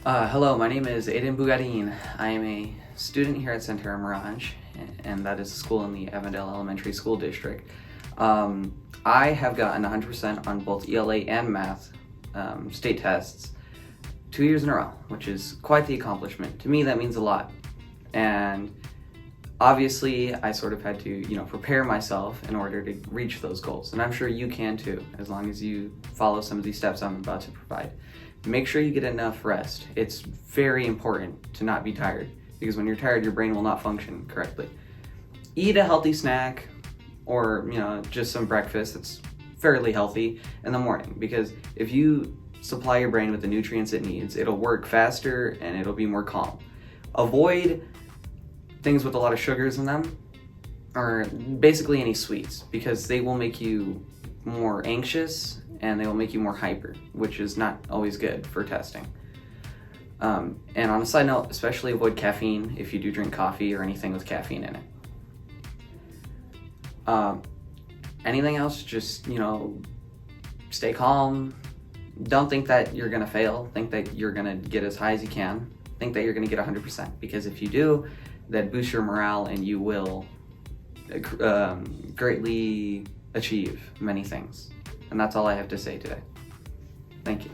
Hello, my name is Aiden Bugarin. I am a student here at Centera Mirage, and that is a school in the Avondale Elementary School District. I have gotten 100% on both ELA and math state tests 2 years in a row, which is quite the accomplishment. To me, that means a lot. And obviously, I sort of had to, prepare myself in order to reach those goals. And I'm sure you can too, as long as you follow some of these steps I'm about to provide. Make sure you get enough rest. It's very important to not be tired, because when you're tired, your brain will not function correctly. Eat a healthy snack, or just some breakfast that's fairly healthy in the morning, because if you supply your brain with the nutrients it needs, it'll work faster and it'll be more calm. Avoid things with a lot of sugars in them, or basically any sweets, because they will make you more anxious and they will make you more hyper, which is not always good for testing. And on a side note, especially avoid caffeine if you do drink coffee or anything with caffeine in it. Anything else, just, stay calm. Don't think that you're gonna fail. Think that you're gonna get as high as you can. Think that you're gonna get 100%, because if you do, that boosts your morale and you will greatly achieve many things. And that's all I have to say today. Thank you.